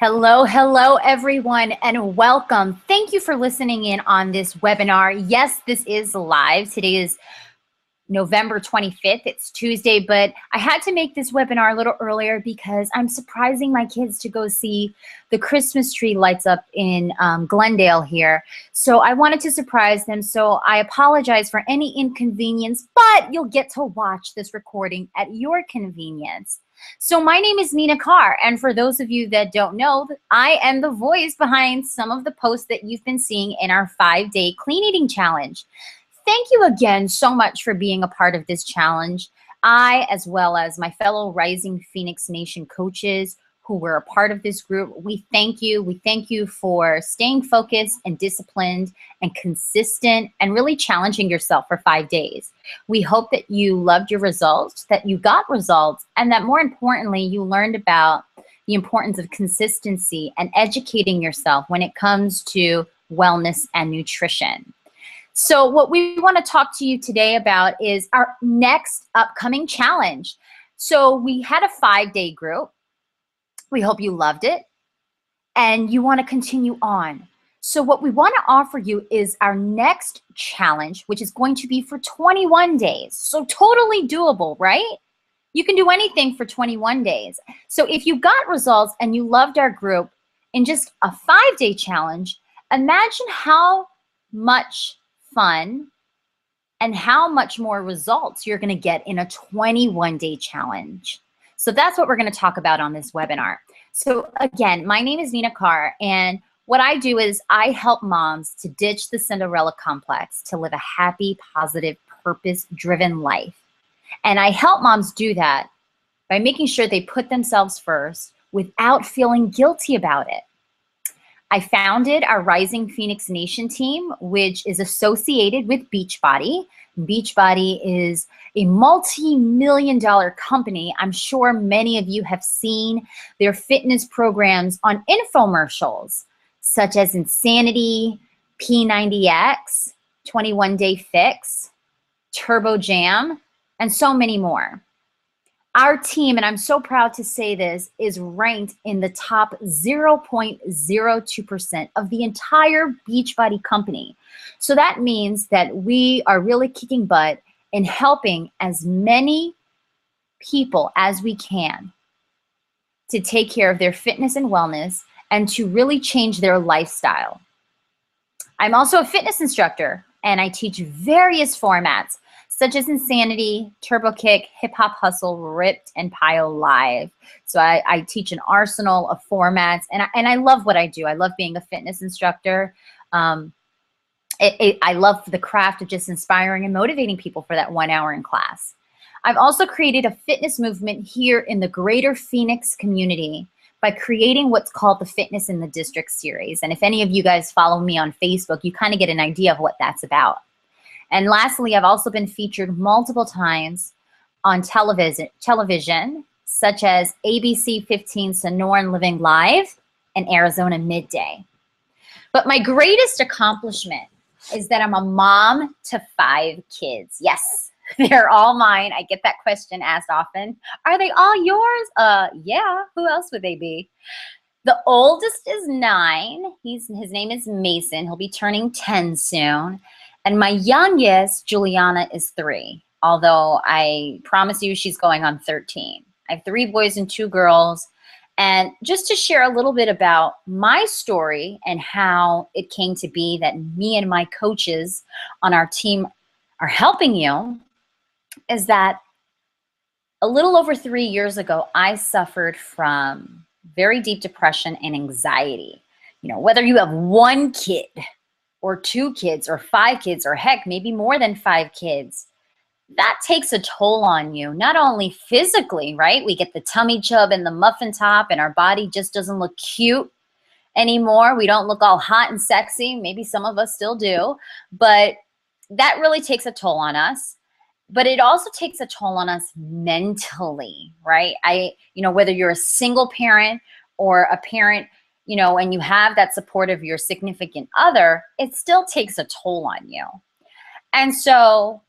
Hello, hello, everyone, and welcome. Thank you for listening in on this webinar. Yes, this is live. Today is November 25th. It's Tuesday, but I had to make this webinar a little earlier because I'm surprising my kids to go see the Christmas tree lights up in Glendale here. So I wanted to surprise them. So I apologize for any inconvenience, but you'll get to watch this recording at your convenience. So my name is Nina Carr, and for those of you that don't know, I am the voice behind some of the posts that you've been seeing in our 5-day clean eating challenge. Thank you again so much for being a part of this challenge. I, as well as my fellow Rising Phoenix Nation coaches who were a part of this group, we thank you. We thank you for staying focused and disciplined and consistent and really challenging yourself for 5 days. We hope that you loved your results, that you got results, and that more importantly, you learned about the importance of consistency and educating yourself when it comes to wellness and nutrition. So what we want to talk to you today about is our next upcoming challenge. So we had a 5-day group. We hope you loved it and you want to continue on. So what we want to offer you is our next challenge, which is going to be for 21 days. So totally doable, right? You can do anything for 21 days. So if you got results and you loved our group in just a 5-day challenge, imagine how much fun and how much more results you're going to get in a 21-day challenge. So that's what we're going to talk about on this webinar. So again, my name is Nina Carr, and what I do is I help moms to ditch the Cinderella complex to live a happy, positive, purpose-driven life. And I help moms do that by making sure they put themselves first without feeling guilty about it. I founded our Rising Phoenix Nation team, which is associated with Beachbody. Beachbody is a multi-million-dollar company. I'm sure many of you have seen their fitness programs on infomercials, such as Insanity, P90X, 21 Day Fix, Turbo Jam, and so many more. Our team, and I'm so proud to say this, is ranked in the top 0.02% of the entire Beachbody company. So that means that we are really kicking butt in helping as many people as we can to take care of their fitness and wellness and to really change their lifestyle. I'm also a fitness instructor, and I teach various formats such as Insanity, Turbo Kick, Hip Hop Hustle, Ripped, and Pile Live. So I teach an arsenal of formats, and I love what I do. I love being a fitness instructor. I love the craft of just inspiring and motivating people for that 1 hour in class. I've also created a fitness movement here in the greater Phoenix community by creating what's called the Fitness in the District series. And if any of you guys follow me on Facebook, you kind of get an idea of what that's about. And lastly, I've also been featured multiple times on television such as ABC 15 Sonoran Living Live and Arizona Midday. But my greatest accomplishment is that I'm a mom to 5 kids. Yes, they're all mine. I get that question asked often. Are they all yours? Yeah, who else would they be? The oldest is 9. His name is Mason. He'll be turning 10 soon. And my youngest, Juliana, is 3, although I promise you she's going on 13. I have 3 boys and 2 girls. And just to share a little bit about my story and how it came to be that me and my coaches on our team are helping you, is that a little over 3 years ago, I suffered from very deep depression and anxiety. You know, whether you have 1 kid, or 2 kids, or 5 kids, or heck, maybe more than 5 kids, that takes a toll on you, not only physically, right? We get the tummy chub and the muffin top, and our body just doesn't look cute anymore. We don't look all hot and sexy. Maybe some of us still do, but that really takes a toll on us. But it also takes a toll on us mentally, right? Whether you're a single parent or a parent, and you have that support of your significant other, it still takes a toll on you. And so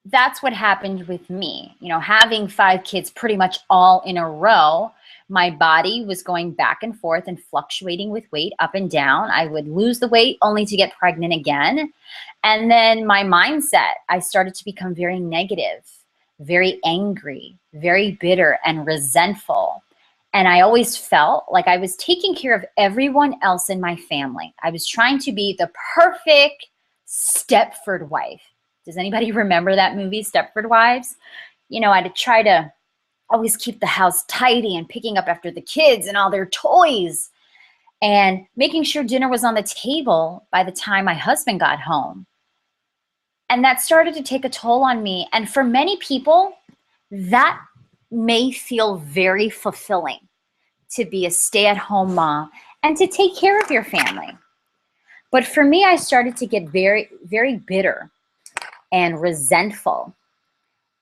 that's what happened with me. Having 5 kids pretty much all in a row my body was going back and forth and fluctuating with weight up and down. I would lose the weight only to get pregnant again. And then my mindset, I started to become very negative, very angry, very bitter and resentful. And I always felt like I was taking care of everyone else in my family. I was trying to be the perfect Stepford wife. Does anybody remember that movie, Stepford Wives? You know, I'd try to always keep the house tidy and picking up after the kids and all their toys and making sure dinner was on the table by the time my husband got home. And that started to take a toll on me. And for many people, that may feel very fulfilling, to be a stay-at-home mom and to take care of your family. But for me, I started to get very, very bitter and resentful.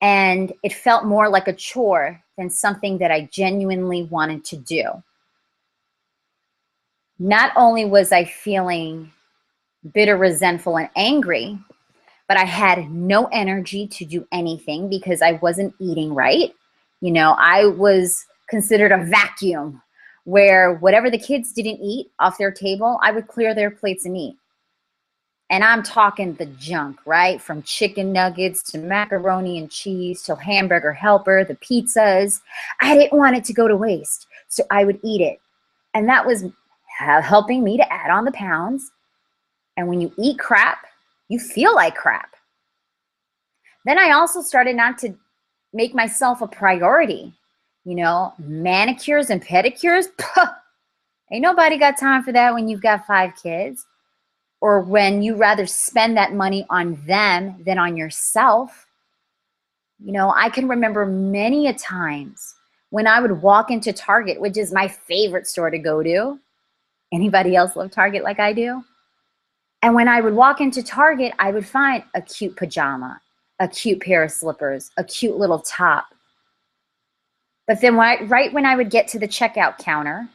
And it felt more like a chore than something that I genuinely wanted to do. Not only was I feeling bitter, resentful, and angry, but I had no energy to do anything because I wasn't eating right. You know, I was considered a vacuum where whatever the kids didn't eat off their table, I would clear their plates and eat. And I'm talking the junk, right? From chicken nuggets to macaroni and cheese to hamburger helper, the pizzas. I didn't want it to go to waste, so I would eat it. And that was helping me to add on the pounds. And when you eat crap, you feel like crap. Then I also started not to make myself a priority. You know, manicures and pedicures, ain't nobody got time for that when you've got 5 kids. Or when you rather spend that money on them than on yourself. You know, I can remember many a times when I would walk into Target, which is my favorite store to go to. Anybody else love Target like I do? And when I would walk into Target, I would find a cute pajama, a cute pair of slippers, a cute little top. But then right when I would get to the checkout counter,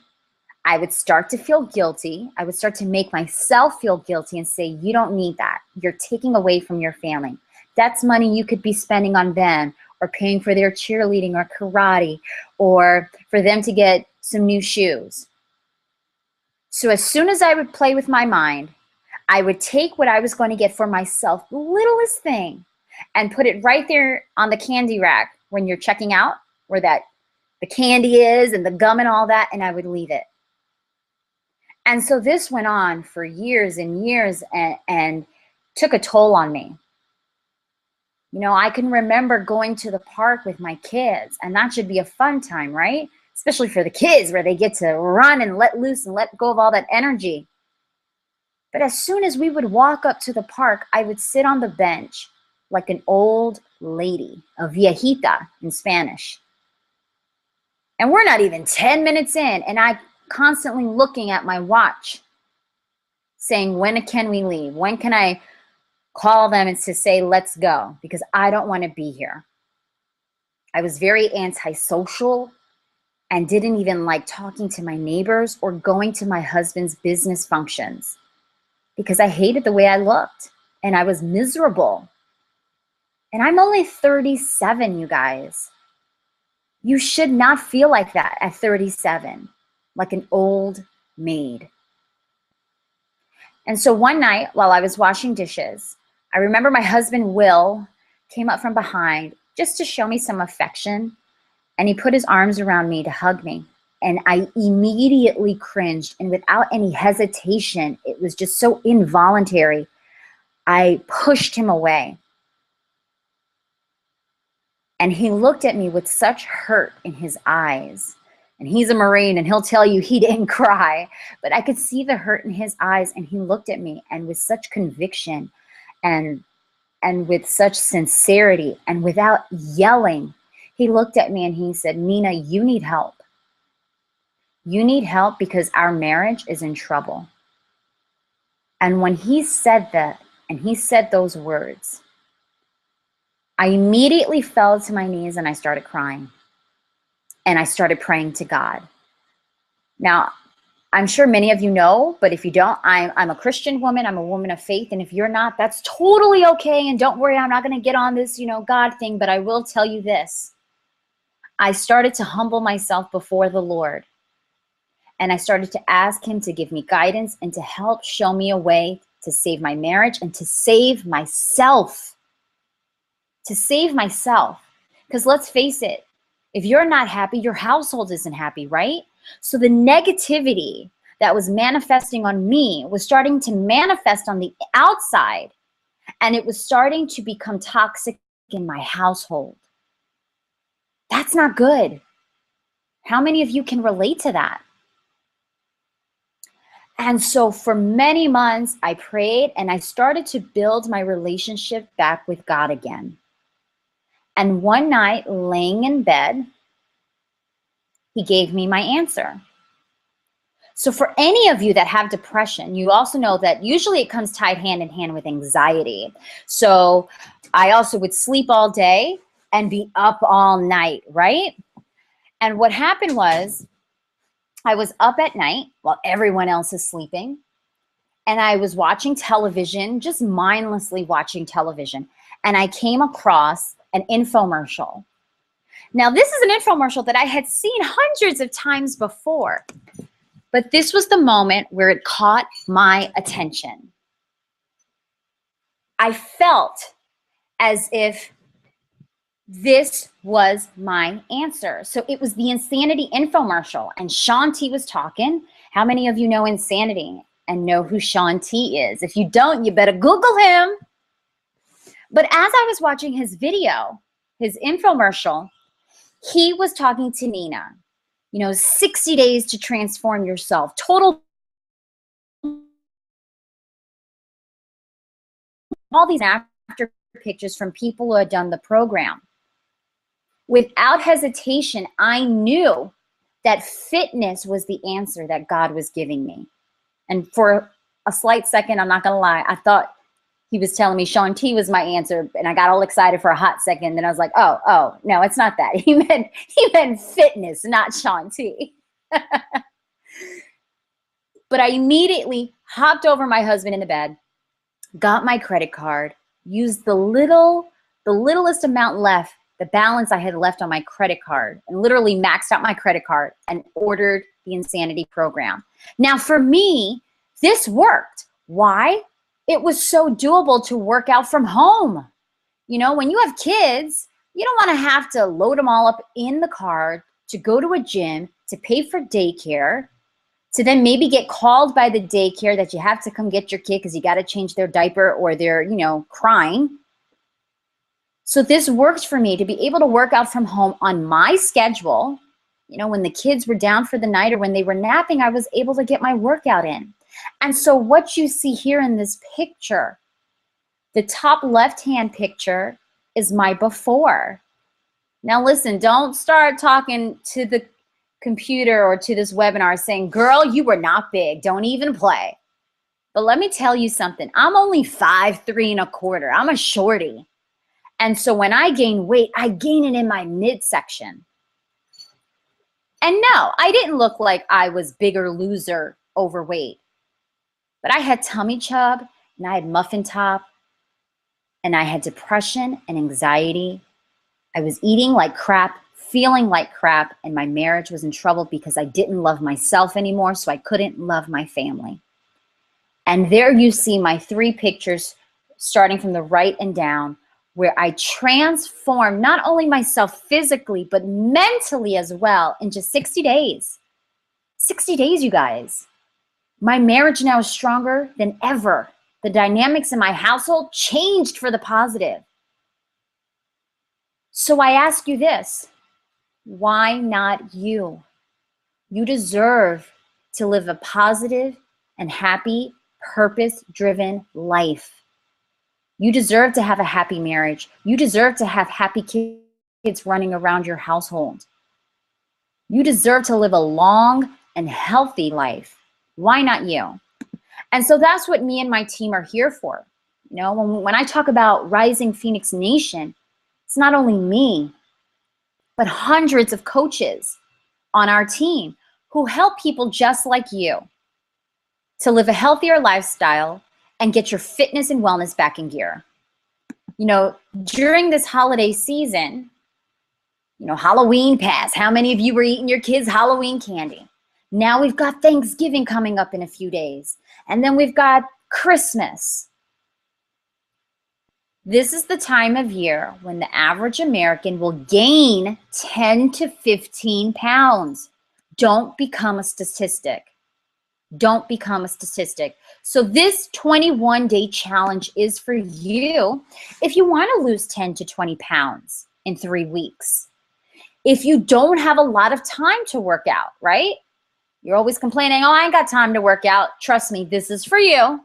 I would start to feel guilty. I would start to make myself feel guilty and say, you don't need that. You're taking away from your family. That's money you could be spending on them or paying for their cheerleading or karate or for them to get some new shoes. So as soon as I would play with my mind, I would take what I was going to get for myself, the littlest thing, and put it right there on the candy rack when you're checking out, where the candy is and the gum and all that, and I would leave it. And so this went on for years and years and took a toll on me. You know, I can remember going to the park with my kids, and that should be a fun time, right? Especially for the kids, where they get to run and let loose and let go of all that energy. But as soon as we would walk up to the park, I would sit on the bench like an old lady, a viejita in Spanish. And we're not even 10 minutes in, and I constantly looking at my watch saying, when can we leave? When can I call them and to say, let's go? Because I don't want to be here. I was very antisocial and didn't even like talking to my neighbors or going to my husband's business functions because I hated the way I looked and I was miserable. And I'm only 37, you guys. You should not feel like that at 37. Like an old maid. And so one night while I was washing dishes, I remember my husband, Will, came up from behind just to show me some affection. And he put his arms around me to hug me. And I immediately cringed. And without any hesitation, it was just so involuntary, I pushed him away. And he looked at me with such hurt in his eyes. And he's a Marine, and he'll tell you he didn't cry. But I could see the hurt in his eyes, and he looked at me, and with such conviction and with such sincerity and without yelling, he looked at me and he said, Nina, you need help. You need help because our marriage is in trouble. And when he said that, and he said those words, I immediately fell to my knees and I started crying. And I started praying to God. Now, I'm sure many of you know, but if you don't, I'm a Christian woman. I'm a woman of faith. And if you're not, that's totally okay. And don't worry, I'm not going to get on this, God thing. But I will tell you this. I started to humble myself before the Lord. And I started to ask him to give me guidance and to help show me a way to save my marriage and to save myself. To save myself. Because let's face it, if you're not happy, your household isn't happy, right? So the negativity that was manifesting on me was starting to manifest on the outside, and it was starting to become toxic in my household. That's not good. How many of you can relate to that? And so for many months, I prayed and I started to build my relationship back with God again. And one night, laying in bed, he gave me my answer. So for any of you that have depression, you also know that usually it comes tied hand in hand with anxiety. So I also would sleep all day and be up all night, right? And what happened was I was up at night while everyone else is sleeping, and I was watching television, just mindlessly watching television, and I came across an infomercial. Now, this is an infomercial that I had seen hundreds of times before, but this was the moment where it caught my attention. I felt as if this was my answer. So it was the Insanity infomercial, and Shaun T was talking. How many of you know Insanity and know who Shaun T is? If you don't, you better Google him. But as I was watching his video, his infomercial, he was talking to Nina. 60 days to transform yourself. Total. All these after pictures from people who had done the program. Without hesitation, I knew that fitness was the answer that God was giving me. And for a slight second, I'm not going to lie, I thought he was telling me Shaun T was my answer, and I got all excited for a hot second. Then I was like, oh, no, it's not that. He meant fitness, not Shaun T. But I immediately hopped over my husband in the bed, got my credit card, used the littlest amount left, the balance I had left on my credit card, and literally maxed out my credit card and ordered the Insanity program. Now, for me, this worked. Why? It was so doable to work out from home. When you have kids, you don't want to have to load them all up in the car to go to a gym, to pay for daycare, to then maybe get called by the daycare that you have to come get your kid because you got to change their diaper or they're, crying. So this worked for me to be able to work out from home on my schedule. When the kids were down for the night or when they were napping, I was able to get my workout in. And so what you see here in this picture, the top left-hand picture is my before. Now listen, don't start talking to the computer or to this webinar saying, girl, you were not big. Don't even play. But let me tell you something. I'm only 5'3¼ I'm a shorty. And so when I gain weight, I gain it in my midsection. And no, I didn't look like I was bigger loser overweight. But I had tummy chub, and I had muffin top, and I had depression and anxiety. I was eating like crap, feeling like crap, and my marriage was in trouble because I didn't love myself anymore, so I couldn't love my family. And there you see my 3 pictures starting from the right and down, where I transformed not only myself physically, but mentally as well in just 60 days. 60 days, you guys. My marriage now is stronger than ever. The dynamics in my household changed for the positive. So I ask you this, why not you? You deserve to live a positive and happy, purpose-driven life. You deserve to have a happy marriage. You deserve to have happy kids running around your household. You deserve to live a long and healthy life. Why not you? And so that's what me and my team are here for. When I talk about Rising Phoenix Nation, it's not only me, but hundreds of coaches on our team who help people just like you to live a healthier lifestyle and get your fitness and wellness back in gear. During this holiday season, Halloween passed. How many of you were eating your kids' Halloween candy? Now we've got Thanksgiving coming up in a few days. And then we've got Christmas. This is the time of year when the average American will gain 10 to 15 pounds. Don't become a statistic. Don't become a statistic. So this 21-day challenge is for you if you want to lose 10 to 20 pounds in 3 weeks. If you don't have a lot of time to work out, right? You're always complaining, oh, I ain't got time to work out. Trust me, this is for you.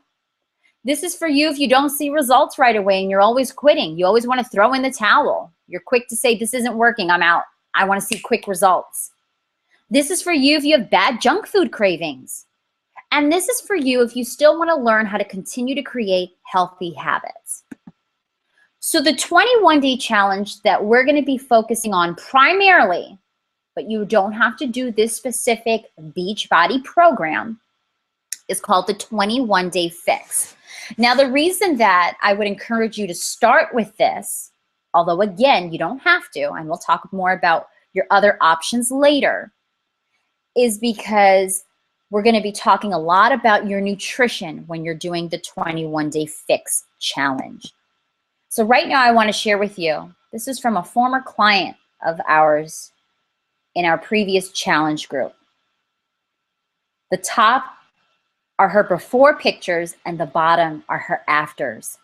This is for you if you don't see results right away and you're always quitting. You always want to throw in the towel. You're quick to say, this isn't working, I'm out. I want to see quick results. This is for you if you have bad junk food cravings. And this is for you if you still want to learn how to continue to create healthy habits. So the 21-day challenge that we're going to be focusing on primarily, but you don't have to do this specific Beachbody program, is called the 21-day fix. Now, the reason that I would encourage you to start with this, although again, you don't have to, and we'll talk more about your other options later, is because we're going to be talking a lot about your nutrition when you're doing the 21-day fix challenge. So right now I want to share with you, this is from a former client of ours in our previous challenge group. The top are her before pictures and the bottom are her afters.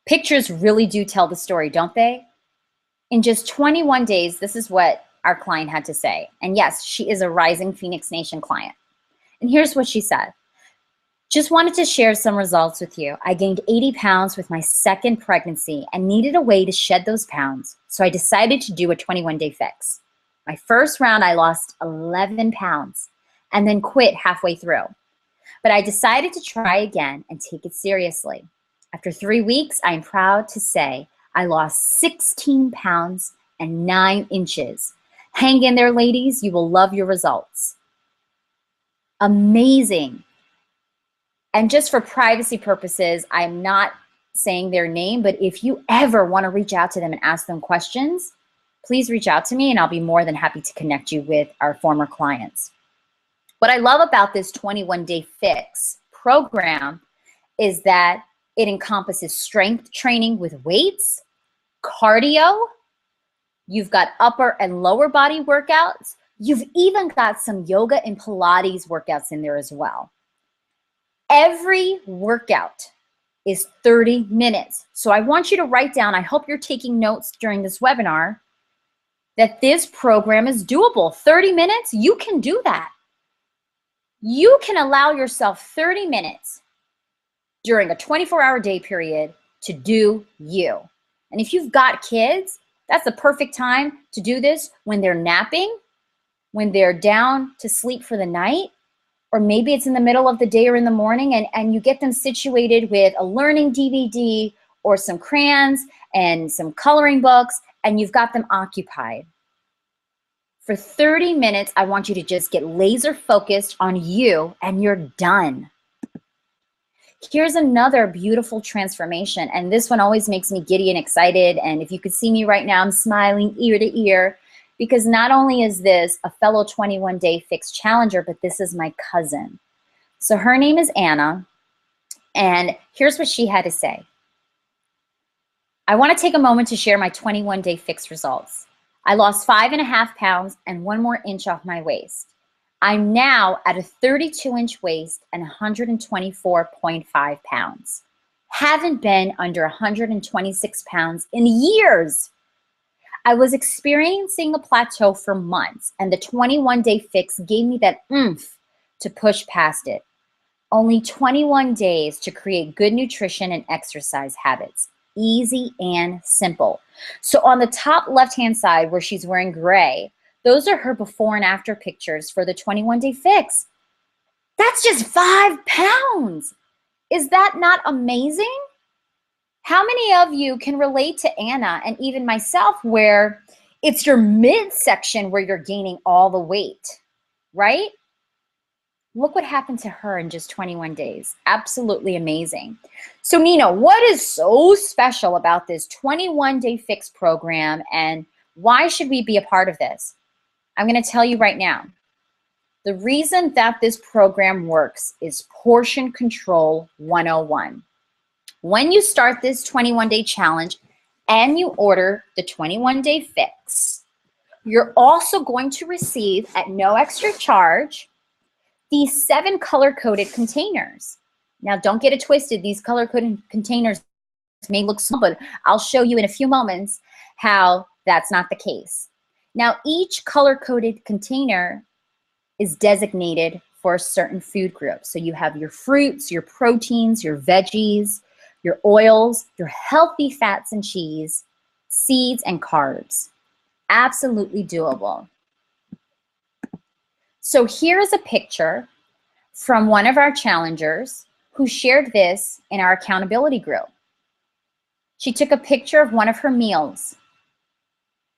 Pictures really do tell the story, don't they? In just 21 days, this is what our client had to say. And yes, she is a Rising Phoenix Nation client. And here's what she said. Just wanted to share some results with you. I gained 80 pounds with my second pregnancy and needed a way to shed those pounds. So I decided to do a 21-day fix. My first round, I lost 11 pounds and then quit halfway through. But I decided to try again and take it seriously. After 3 weeks, I'm proud to say I lost 16 pounds and 9 inches. Hang in there, ladies. You will love your results. Amazing. And just for privacy purposes, I'm not saying their name, but if you ever want to reach out to them and ask them questions, please reach out to me and I'll be more than happy to connect you with our former clients. What I love about this 21-day fix program is that it encompasses strength training with weights, cardio, you've got upper and lower body workouts, you've even got some yoga and Pilates workouts in there as well. Every workout is 30 minutes. So I want you to write down, I hope you're taking notes during this webinar, that this program is doable. 30 minutes, you can do that. You can allow yourself 30 minutes during a 24-hour day period to do you. And if you've got kids, that's the perfect time to do this when they're napping, when they're down to sleep for the night, or maybe it's in the middle of the day or in the morning, and you get them situated with a learning DVD or some crayons and some coloring books, and you've got them occupied. For 30 minutes, I want you to just get laser focused on you, and you're done. Here's another beautiful transformation, and this one always makes me giddy and excited, and if you could see me right now, I'm smiling ear to ear, because not only is this a fellow 21-day fix challenger, but this is my cousin. So her name is Anna, and here's what she had to say. I want to take a moment to share my 21-day fix results. I lost 5.5 pounds and 1 more inch off my waist. I'm now at a 32-inch waist and 124.5 pounds. Haven't been under 126 pounds in years. I was experiencing a plateau for months, and the 21-day fix gave me that oomph to push past it. Only 21 days to create good nutrition and exercise habits. Easy and simple. So on the top left-hand side where she's wearing gray, those are her before and after pictures for the 21-day fix. That's just 5 pounds. Is that not amazing? How many of you can relate to Anna and even myself where it's your midsection where you're gaining all the weight, right? Look what happened to her in just 21 days. Absolutely amazing. So Nina, what is so special about this 21-day fix program, and Why should we be a part of this? I'm going to tell you right now. The reason that this program works is Portion Control 101. When you start this 21-day challenge and you order the 21-day fix, you're also going to receive at no extra charge these 7 color-coded containers. Now, don't get it twisted. These color-coded containers may look small, but I'll show you in a few moments how that's not the case. Now, each color-coded container is designated for a certain food group. So you have your fruits, your proteins, your veggies, your oils, your healthy fats and cheese, seeds, and carbs. Absolutely doable. So here's a picture from one of our challengers who shared this in our accountability group. She took a picture of one of her meals.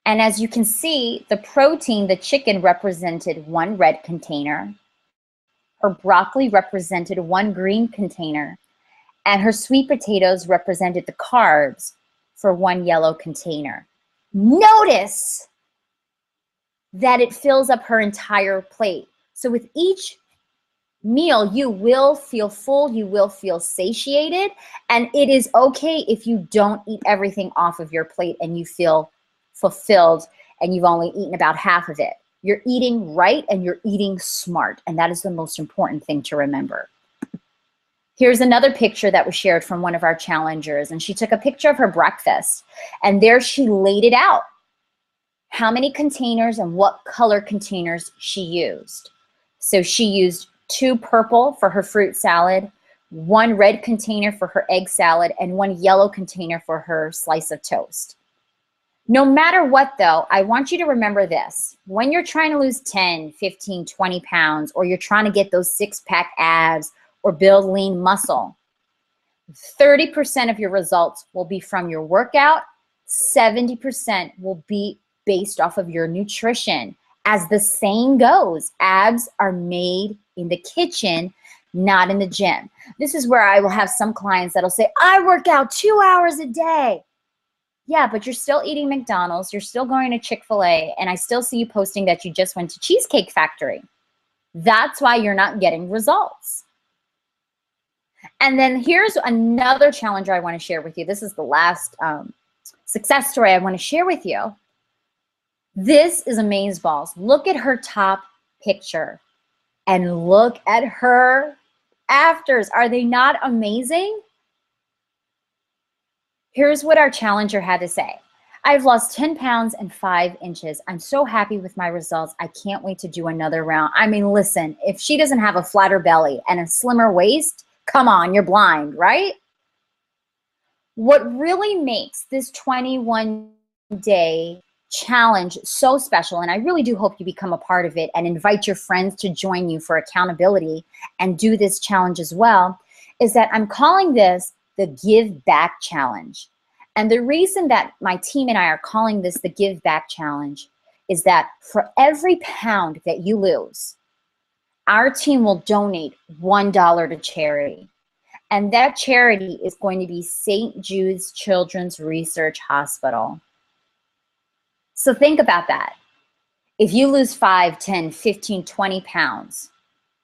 And as you can see, the protein, the chicken, represented 1 red container. Her broccoli represented 1 green container. And her sweet potatoes represented the carbs for 1 yellow container. Notice that it fills up her entire plate. So with each meal, you will feel full, you will feel satiated, and it is okay if you don't eat everything off of your plate and you feel fulfilled and you've only eaten about half of it. You're eating right and you're eating smart, and that is the most important thing to remember. Here's another picture that was shared from one of our challengers, and she took a picture of her breakfast, and there she laid it out, how many containers and what color containers she used. So she used 2 purple for her fruit salad, 1 red container for her egg salad, and 1 yellow container for her slice of toast. No matter what, though, I want you to remember this. When you're trying to lose 10, 15, 20 pounds, or you're trying to get those 6-pack abs or build lean muscle, 30% of your results will be from your workout. 70% will be based off of your nutrition. As the saying goes, abs are made in the kitchen, not in the gym. This is where I will have some clients that'll say, I work out 2 hours a day. Yeah, but you're still eating McDonald's, you're still going to Chick-fil-A, and I still see you posting that you just went to Cheesecake Factory. That's why you're not getting results. And then here's another challenger I want to share with you. This is the last success story I want to share with you. This is Amazeballs. Look at her top picture and look at her afters. Are they not amazing? Here's what our challenger had to say. I've lost 10 pounds and 5 inches. I'm so happy with my results. I can't wait to do another round. I mean, listen, if she doesn't have a flatter belly and a slimmer waist, come on, you're blind, right? What really makes this 21-day challenge so special, and I really do hope you become a part of it and invite your friends to join you for accountability and do this challenge as well, is that I'm calling this the Give Back Challenge. And the reason that my team and I are calling this the Give Back Challenge is that for every pound that you lose, our team will donate $1 to charity. And that charity is going to be St. Jude's Children's Research Hospital. So think about that. If you lose 5, 10, 15, 20 pounds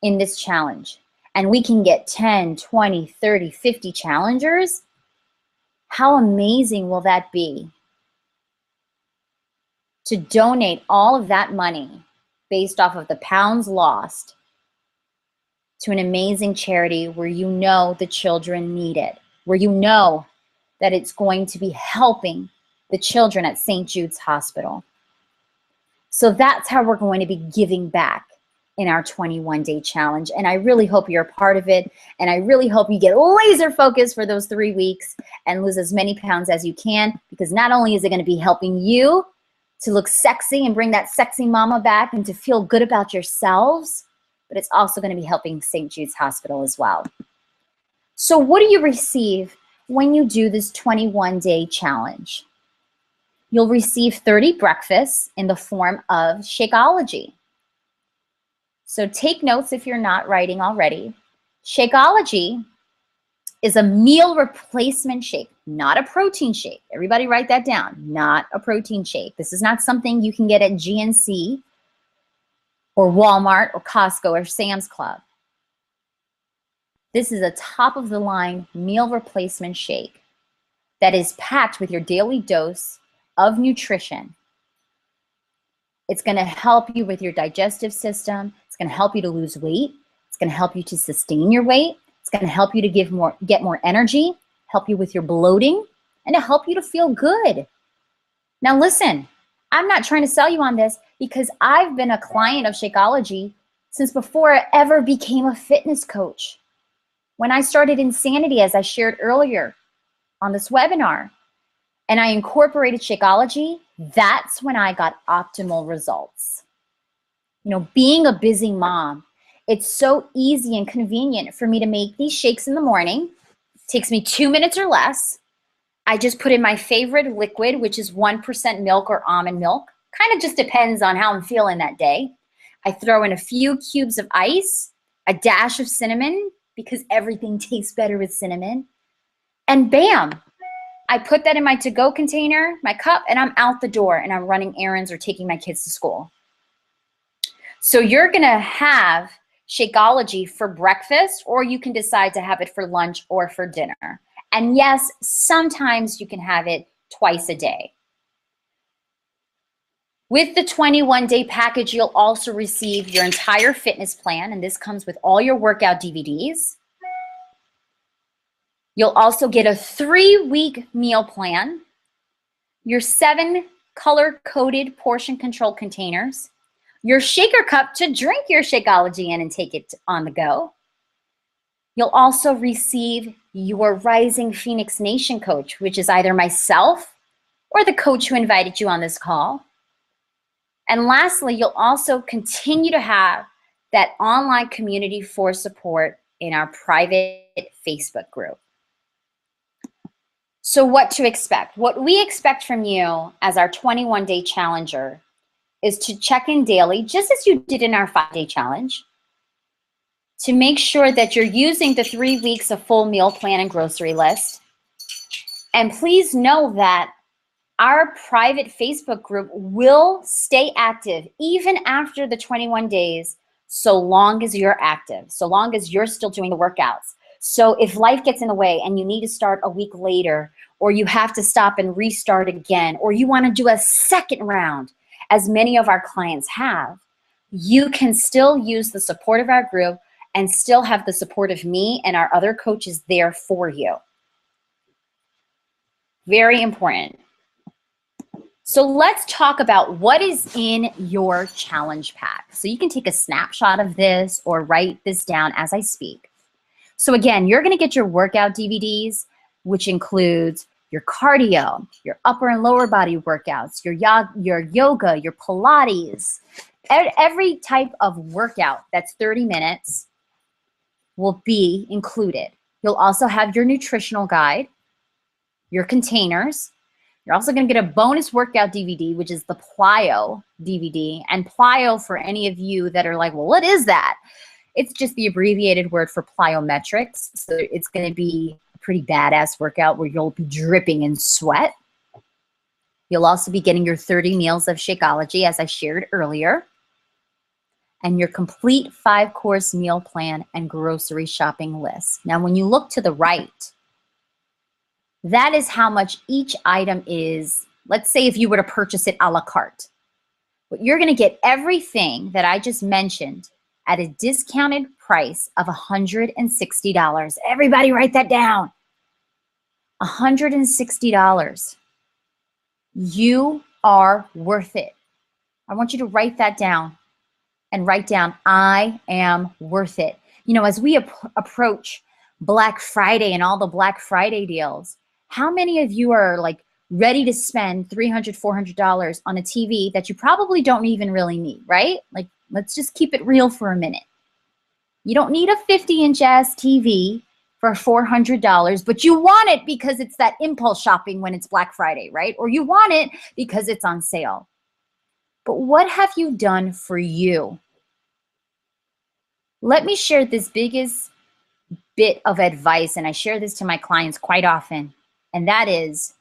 in this challenge, and we can get 10, 20, 30, 50 challengers, how amazing will that be to donate all of that money based off of the pounds lost to an amazing charity where you know the children need it, where you know that it's going to be helping the children at St. Jude's Hospital. So that's how we're going to be giving back in our 21-day challenge. And I really hope you're a part of it. And I really hope you get laser focused for those 3 weeks and lose as many pounds as you can, because not only is it going to be helping you to look sexy and bring that sexy mama back and to feel good about yourselves, but it's also going to be helping St. Jude's Hospital as well. So what do you receive when you do this 21-day challenge? You'll receive 30 breakfasts in the form of Shakeology. So take notes if you're not writing already. Shakeology is a meal replacement shake. not a protein shake. Everybody write that down. Not a protein shake. This is not something you can get at GNC or Walmart or Costco or Sam's Club. This is a top of the line meal replacement shake that is packed with your daily dose of nutrition. It's going to help you with your digestive system. It's going to help you to lose weight. It's going to help you to sustain your weight. It's going to help you to get more energy, help you with your bloating, and to help you to feel good. Now listen, I'm not trying to sell you on this because I've been a client of Shakeology since before I ever became a fitness coach. When I started Insanity, as I shared earlier on this webinar, and I incorporated Shakeology, that's when I got optimal results. You know, being a busy mom, it's so easy and convenient for me to make these shakes in the morning. It takes me 2 minutes or less. I just put in my favorite liquid, which is 1% milk or almond milk. Kind of just depends on how I'm feeling that day. I throw in a few cubes of ice, a dash of cinnamon, because everything tastes better with cinnamon. And bam, I put that in my to-go container, my cup, and I'm out the door and I'm running errands or taking my kids to school. So you're gonna have Shakeology for breakfast, or you can decide to have it for lunch or for dinner. And yes, sometimes you can have it twice a day. With the 21-day package, you'll also receive your entire fitness plan, and this comes with all your workout DVDs. You'll also get a 3-week meal plan, your 7 color-coded portion control containers, your shaker cup to drink your Shakeology in and take it on the go. You'll also receive your Rising Phoenix Nation coach, which is either myself or the coach who invited you on this call. And lastly, you'll also continue to have that online community for support in our private Facebook group. So what to expect? What we expect from you as our 21-day challenger is to check in daily, just as you did in our 5-day challenge, to make sure that you're using the 3 weeks of full meal plan and grocery list. And please know that our private Facebook group will stay active even after the 21 days, so long as you're active, so long as you're still doing the workouts. So if life gets in the way and you need to start a week later, or you have to stop and restart again, or you want to do a second round, as many of our clients have, you can still use the support of our group and still have the support of me and our other coaches there for you. Very important. So let's talk about what is in your challenge pack. So you can take a snapshot of this or write this down as I speak. So again, you're gonna get your workout DVDs, which includes your cardio, your upper and lower body workouts, your yoga, your Pilates. Every type of workout that's 30 minutes will be included. You'll also have your nutritional guide, your containers. You're also going to get a bonus workout DVD, which is the Plyo DVD. And Plyo, for any of you that are like, well, what is that? It's just the abbreviated word for plyometrics. So it's going to be a pretty badass workout where you'll be dripping in sweat. You'll also be getting your 30 meals of Shakeology, as I shared earlier, and your complete 5-course meal plan and grocery shopping list. Now, when you look to the right, that is how much each item is. Let's say if you were to purchase it a la carte. But you're going to get everything that I just mentioned at a discounted price of $160. Everybody write that down. $160. You are worth it. I want you to write that down and write down, I am worth it. You know, as we approach Black Friday and all the Black Friday deals, how many of you are like ready to spend $300, $400 on a TV that you probably don't even really need, right? Like, let's just keep it real for a minute. You don't need a 50-inch ass TV for $400, but you want it because it's that impulse shopping when it's Black Friday, right? Or you want it because it's on sale. But what have you done for you? Let me share this biggest bit of advice, and I share this to my clients quite often. And that is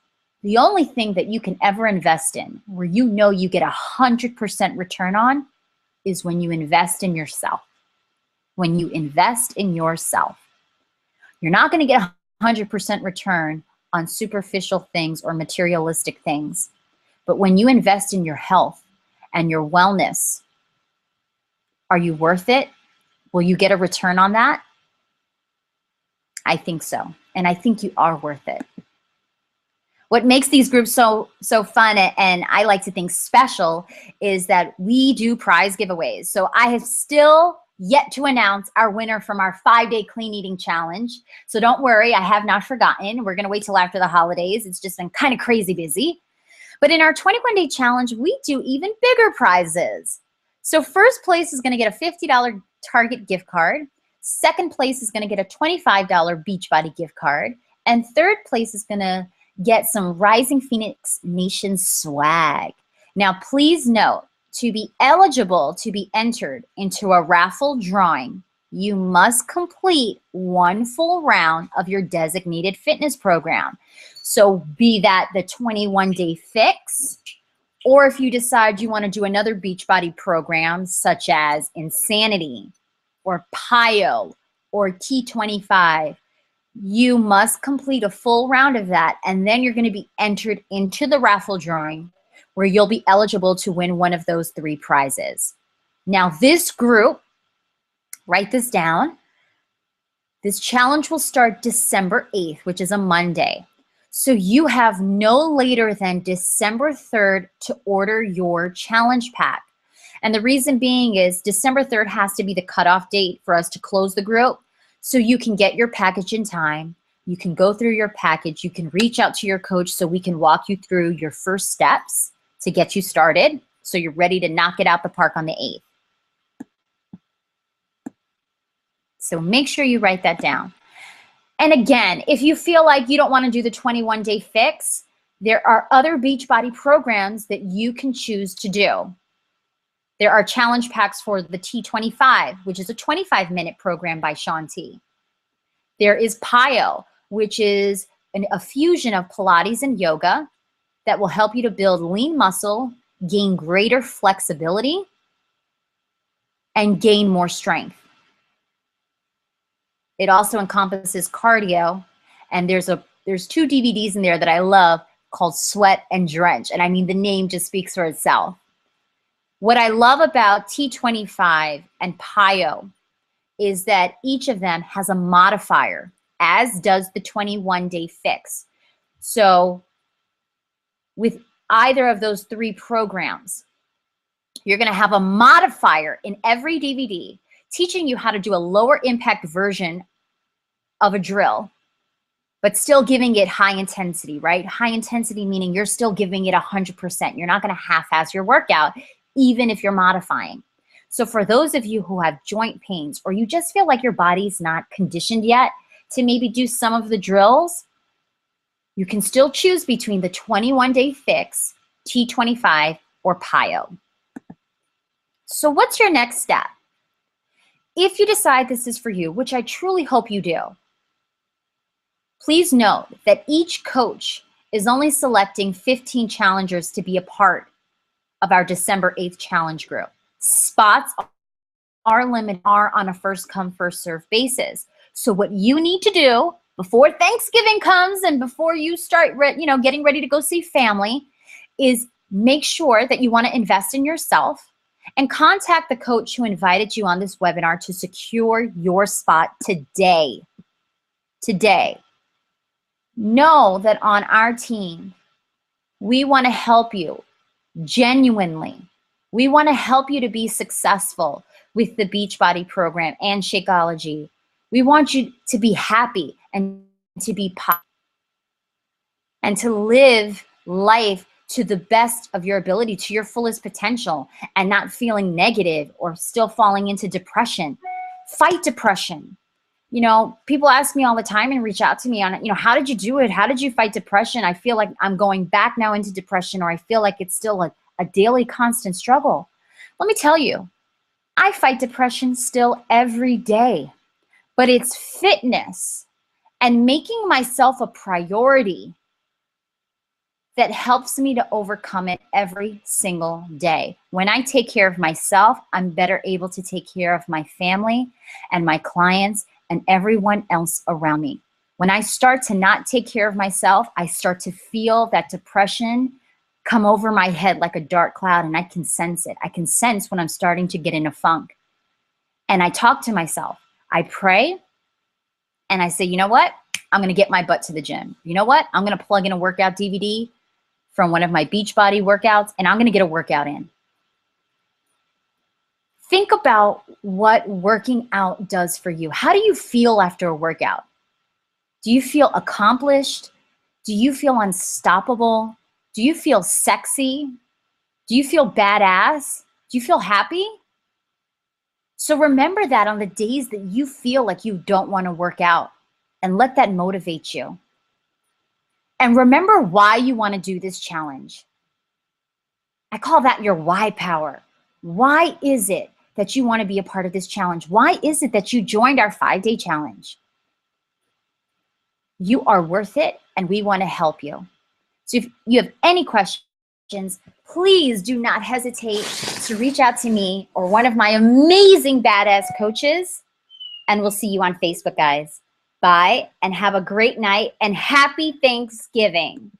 the only thing that you can ever invest in where you know you get 100% return on is when you invest in yourself. When you invest in yourself. You're not going to get 100% return on superficial things or materialistic things. But when you invest in your health and your wellness, are you worth it? Will you get a return on that? I think so. And I think you are worth it. What makes these groups so fun and I like to think special is that we do prize giveaways. So I have still yet to announce our winner from our 5-day clean eating challenge. So don't worry, I have not forgotten. We're going to wait till after the holidays. It's just been kind of crazy busy. But in our 21-day challenge, we do even bigger prizes. So first place is going to get a $50 Target gift card. Second place is going to get a $25 Beachbody gift card. And third place is going to get some Rising Phoenix Nation swag. Now, please note, to be eligible to be entered into a raffle drawing, you must complete one full round of your designated fitness program. So be that the 21-day fix, or if you decide you want to do another Beachbody program such as Insanity or PiYo or T25, you must complete a full round of that, and then you're going to be entered into the raffle drawing where you'll be eligible to win one of those 3 prizes. Now this group, write this down, this challenge will start December 8th, which is a Monday. So you have no later than December 3rd to order your challenge pack. And the reason being is December 3rd has to be the cutoff date for us to close the group. So you can get your package in time. You can go through your package. You can reach out to your coach so we can walk you through your first steps to get you started so you're ready to knock it out the park on the 8th. So make sure you write that down. And again, if you feel like you don't want to do the 21-day fix, there are other Beachbody programs that you can choose to do. There are challenge packs for the T25, which is a 25-minute program by Shaun T. There is PiYo, which is a fusion of Pilates and yoga that will help you to build lean muscle, gain greater flexibility, and gain more strength. It also encompasses cardio, and there's 2 DVDs in there that I love called Sweat and Drench, and I mean the name just speaks for itself. What I love about T25 and PiYo is that each of them has a modifier, as does the 21-day fix. So with either of those 3 programs, you're going to have a modifier in every DVD teaching you how to do a lower impact version of a drill, but still giving it high intensity, right? High intensity meaning you're still giving it 100%. You're not going to half-ass your workout, even if you're modifying. So for those of you who have joint pains or you just feel like your body's not conditioned yet to maybe do some of the drills, you can still choose between the 21-day fix, T25, or PiYo. So what's your next step? If you decide this is for you, which I truly hope you do, please note that each coach is only selecting 15 challengers to be a part of our December 8th challenge group. Spots are limited, are on a first come, first serve basis. So what you need to do before Thanksgiving comes and before you start getting ready to go see family is make sure that you want to invest in yourself and contact the coach who invited you on this webinar to secure your spot today. Today. Know that on our team, we want to help you genuinely. We want to help you to be successful with the Beachbody program and Shakeology. We want you to be happy and to be positive and to live life to the best of your ability, to your fullest potential, and not feeling negative or still falling into depression. Fight depression. You know, people ask me all the time and reach out to me on, how did you do it? How did you fight depression? I feel like I'm going back now into depression, or I feel like it's still a daily constant struggle. Let me tell you, I fight depression still every day, but it's fitness and making myself a priority that helps me to overcome it every single day. When I take care of myself, I'm better able to take care of my family and my clients and everyone else around me. When I start to not take care of myself, I start to feel that depression come over my head like a dark cloud, and I can sense it. I can sense when I'm starting to get in a funk. And I talk to myself. I pray and I say, you know what? I'm going to get my butt to the gym. You know what? I'm going to plug in a workout DVD from one of my Beachbody workouts, and I'm going to get a workout in. Think about what working out does for you. How do you feel after a workout? Do you feel accomplished? Do you feel unstoppable? Do you feel sexy? Do you feel badass? Do you feel happy? So remember that on the days that you feel like you don't want to work out, and let that motivate you. And remember why you want to do this challenge. I call that your why power. Why is it that you want to be a part of this challenge? Why is it that you joined our 5-day challenge? You are worth it, and we want to help you. So if you have any questions, please do not hesitate to reach out to me or one of my amazing badass coaches, and we'll see you on Facebook, guys. Bye, and have a great night, and happy Thanksgiving.